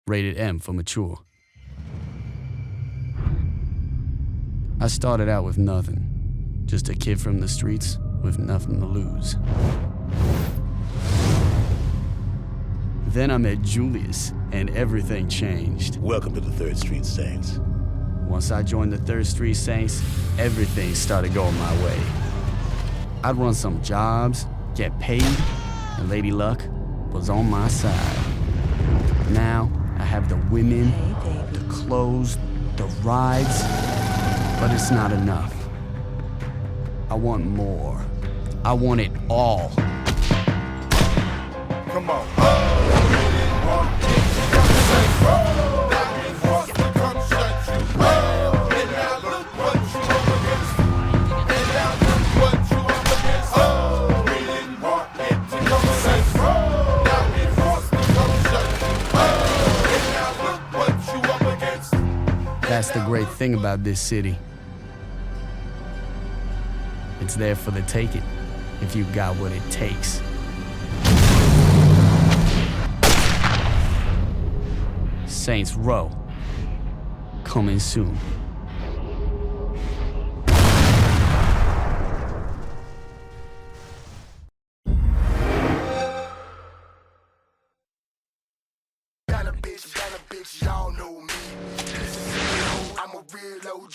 rated M for mature. I started out with nothing, just a kid from the streets with nothing to lose. Then I met Julius, and everything changed. Welcome to the 3rd Street Saints. Once I joined the 3rd Street Saints, everything started going my way. I'd run some jobs, get paid, and Lady Luck was on my side. Now, I have the women, the clothes, the rides, but it's not enough. I want more. I want it all. Come on. That's the great thing about this city. It's there for the taking, if you got what it takes. Saints Row, coming soon. Got a bitch, y'all know me. I'm a real OG.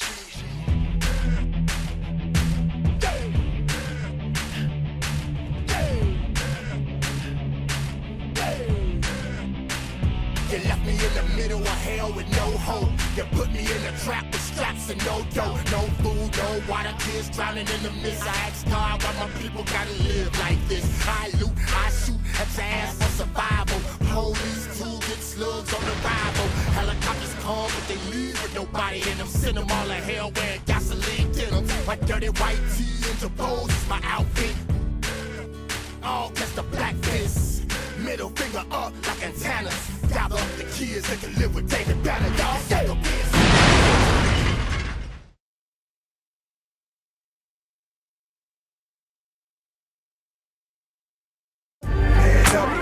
You left me in the middle of hell with no hope. You put me in a trap with straps and no dough. No food, no water, kids drowning in the mist. I ask God why my people gotta live like this. I loot, I shoot at your ass for survival. Police too get slugs on arrival. Helicopters come but they leave with nobody in them. Send them all to hell wearing gasoline denim. My dirty white tee interposed is my outfit. All catch the black fist. Middle finger up like antennas. Gather up the kids that can live with David Banner. Y'all say the bitch.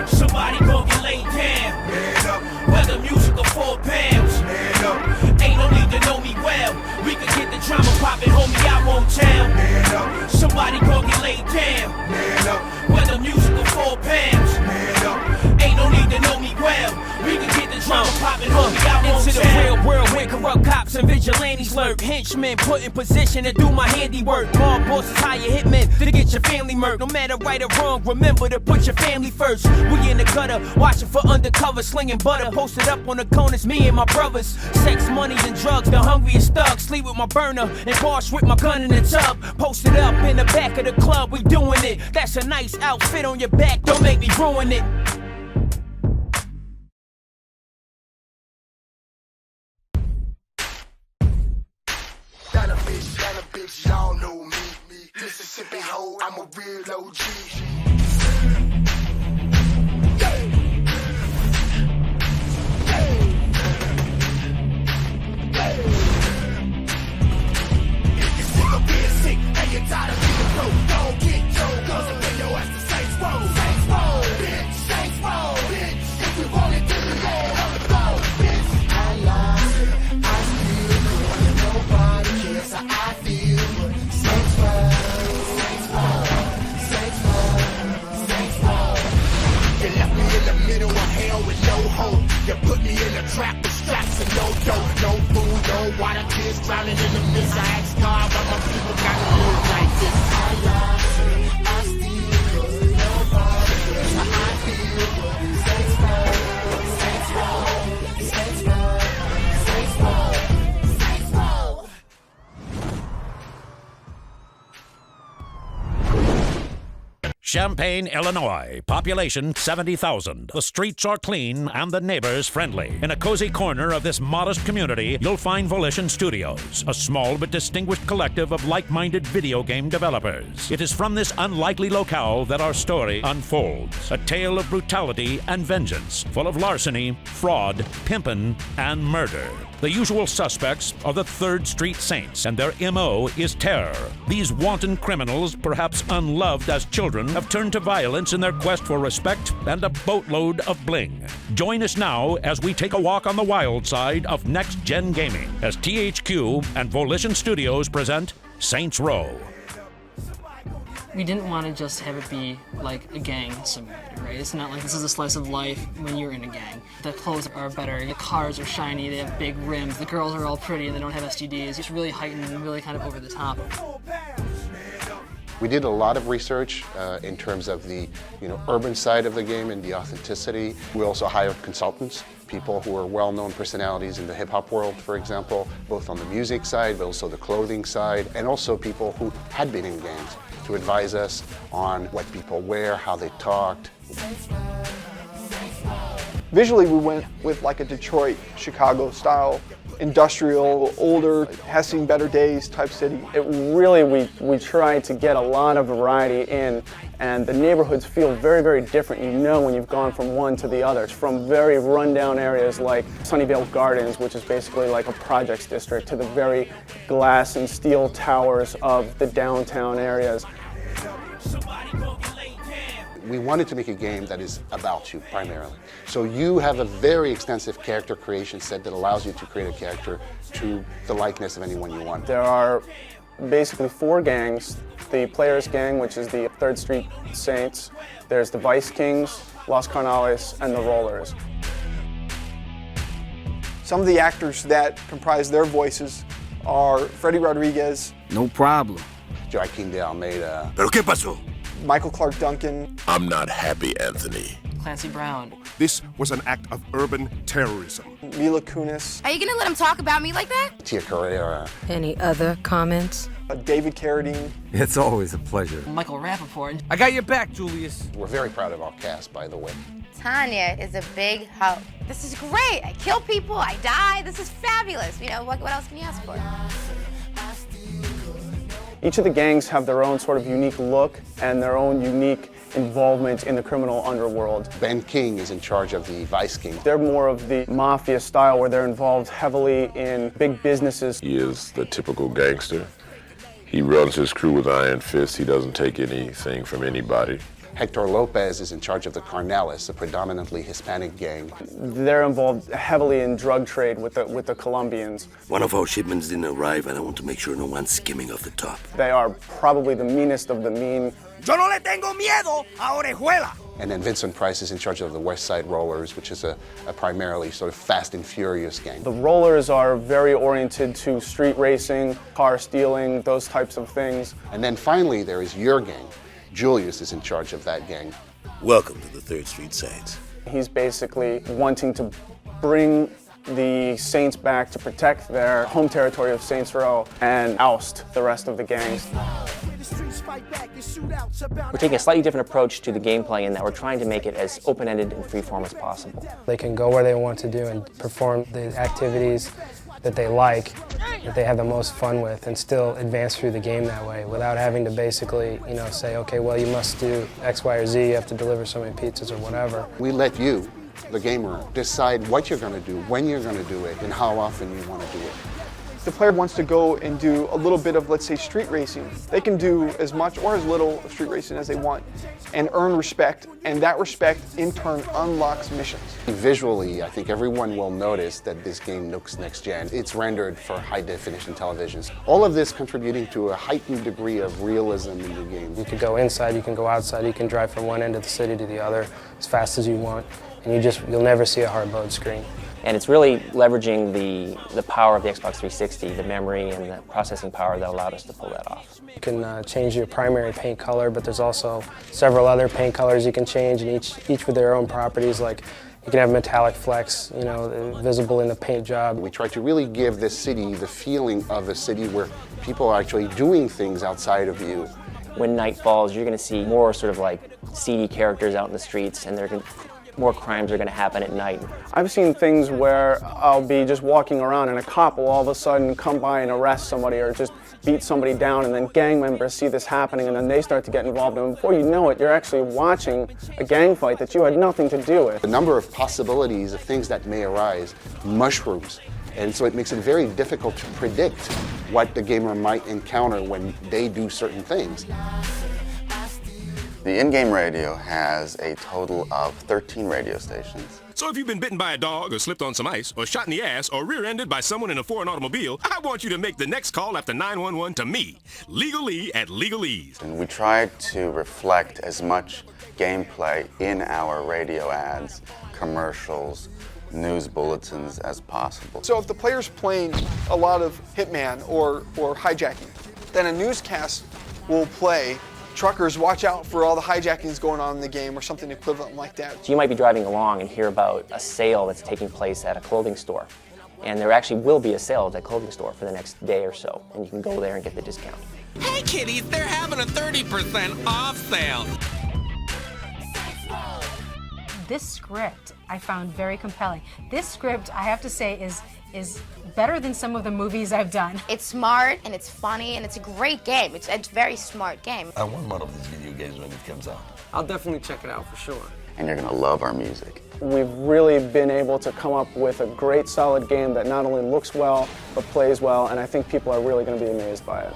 Somebody gon' get laid down. Whether music or 4 pounds. Ain't no need to know me well. We can get the drama poppin', homie, I won't tell. Somebody gon' get laid down. Whether music or 4 pounds. Ain't no need to know me well. We can get the drama poppin', homie, I won't tell. Into the real world where corrupt cops and vigilantes lurk. Henchmen put in position to do my handiwork. Mob bosses hire hitmen to get your family murked. No matter right or wrong, remember to put your family first. We in the gutter, watching for undercover, slinging butter. Posted up on the corners, me and my brothers. Sex, money, and drugs, the hungriest thugs. Sleep with my burner and wash with my gun in the tub. Posted up in the back of the club, we doing it. That's a nice outfit on your back, don't make me ruin it. Got a bitch, y'all know me. Mississippi hoe, I'm a real OG. Tired of being broke, don't get your guns and bring your ass to Saints Row. Saints Row, bitch, Saints Row, bitch. If we want it, then we all have to go, bitch. I lost it, I still good, and nobody cares how I feel. Saints Row, Saints Row, Saints Row, Saints Row. You left me in the middle of hell with no hope. You put me in a trap with straps and no dough. No food, no water, kids drowning in the mist. I ask God why my people gotta live like this. I lost it, I still good, nobody cares how I feel. Saints Row, Saints Row, Saints Row, Saints Row, Saints Row. Champaign, Illinois. Population 70,000. The streets are clean and the neighbors friendly. In a cozy corner of this modest community, you'll find Volition Studios, a small but distinguished collective of like-minded video game developers. It is from this unlikely locale that our story unfolds. A tale of brutality and vengeance, full of larceny, fraud, pimpin', and murder. The usual suspects are the 3rd Street Saints, and their M.O. is terror. These wanton criminals, perhaps unloved as children, have have turned to violence in their quest for respect and a boatload of bling. Join us now as we take a walk on the wild side of next-gen gaming as THQ and Volition Studios present Saints Row. We didn't want to just have it be like a gang simulator, right? It's not like this is a slice of life when you're in a gang. The clothes are better, the cars are shiny, they have big rims, the girls are all pretty and they don't have STDs. It's really heightened and really kind of over the top. We did a lot of research in terms of the urban side of the game and the authenticity. We also hired consultants, people who are well-known personalities in the hip-hop world, for example, both on the music side, but also the clothing side, and also people who had been in gangs to advise us on what people wear, how they talked. Visually, we went with like a Detroit, Chicago style, industrial, older, has seen better days type city. It really, we tried to get a lot of variety in, and the neighborhoods feel very, very different. You know when you've gone from one to the other, from very rundown areas like Sunnyvale Gardens, which is basically like a projects district, to the very glass and steel towers of the downtown areas. We wanted to make a game that is about you, primarily. So you have a very extensive character creation set that allows you to create a character to the likeness of anyone you want. There are basically 4 gangs. The Players Gang, which is the 3rd Street Saints. There's the Vice Kings, Los Carnales, and the Rollers. Some of the actors that comprise their voices are Freddie Rodriguez, No problem. Joaquin de Almeida. ¿Pero qué pasó? Michael Clark Duncan, I'm not happy, Anthony. Clancy Brown. This was an act of urban terrorism. Mila Kunis, Are you gonna let him talk about me like that? Tia Carrera. Any other comments? David Carradine. It's always a pleasure. Michael Rappaport. I got your back, Julius. We're very proud of our cast, by the way. Tanya is a big help. This is great. I kill people, I die. This is fabulous. You know, what else can you ask for? Each of the gangs have their own sort of unique look and their own unique involvement in the criminal underworld. Ben King is in charge of the Vice King. They're more of the mafia style where they're involved heavily in big businesses. He is the typical gangster. He runs his crew with iron fists. He doesn't take anything from anybody. Hector Lopez is in charge of the Carnales, a predominantly Hispanic gang. They're involved heavily in drug trade with the Colombians. One of our shipments didn't arrive, and I want to make sure no one's skimming off the top. They are probably the meanest of the mean. Yo no le tengo miedo a Orejuela. And then Vincent Price is in charge of the West Side Rollers, which is a primarily sort of fast and furious gang. The Rollers are very oriented to street racing, car stealing, those types of things. And then finally, there is your gang. Julius is in charge of that gang. Welcome to the 3rd Street Saints. He's basically wanting to bring the Saints back to protect their home territory of Saints Row and oust the rest of the gangs. We're taking a slightly different approach to the gameplay in that we're trying to make it as open-ended and free-form as possible. They can go where they want to do and perform the activities that they like, that they have the most fun with, and still advance through the game that way without having to basically, say, okay, well, you must do X, Y, or Z, you have to deliver so many pizzas or whatever. We let you, the gamer, decide what you're going to do, when you're going to do it, and how often you want to do it. The player wants to go and do a little bit of, let's say, street racing. They can do as much or as little of street racing as they want and earn respect, and that respect in turn unlocks missions. Visually, I think everyone will notice that this game looks next gen. It's rendered for high definition televisions. All of this contributing to a heightened degree of realism in the game. You could go inside, you can go outside, you can drive from one end of the city to the other as fast as you want, and you'll never see a hard load screen. And it's really leveraging the power of the Xbox 360, the memory and the processing power that allowed us to pull that off. You can change your primary paint color, but there's also several other paint colors you can change, and each with their own properties. Like you can have metallic flecks, visible in the paint job. We try to really give this city the feeling of a city where people are actually doing things outside of you. When night falls, you're going to see more sort of like seedy characters out in the streets, and more crimes are going to happen at night. I've seen things where I'll be just walking around and a cop will all of a sudden come by and arrest somebody or just beat somebody down, and then gang members see this happening and then they start to get involved, and before you know it, you're actually watching a gang fight that you had nothing to do with. The number of possibilities of things that may arise mushrooms, and so it makes it very difficult to predict what the gamer might encounter when they do certain things. The in-game radio has a total of 13 radio stations. So if you've been bitten by a dog, or slipped on some ice, or shot in the ass, or rear-ended by someone in a foreign automobile, I want you to make the next call after 911 to me, Legal Lee at Legalese. And we tried to reflect as much gameplay in our radio ads, commercials, news bulletins as possible. So if the player's playing a lot of Hitman or hijacking, then a newscast will play, truckers, watch out for all the hijackings going on in the game, or something equivalent like that. So you might be driving along and hear about a sale that's taking place at a clothing store. And there actually will be a sale at that clothing store for the next day or so, and you can go there and get the discount. Hey kiddies, they're having a 30% off sale. This script I found very compelling. This script, I have to say, is better than some of the movies I've done. It's smart and it's funny and it's a great game. It's a very smart game. I want one of these video games when it comes out. I'll definitely check it out for sure. And you're gonna love our music. We've really been able to come up with a great, solid game that not only looks well, but plays well, and I think people are really gonna be amazed by it.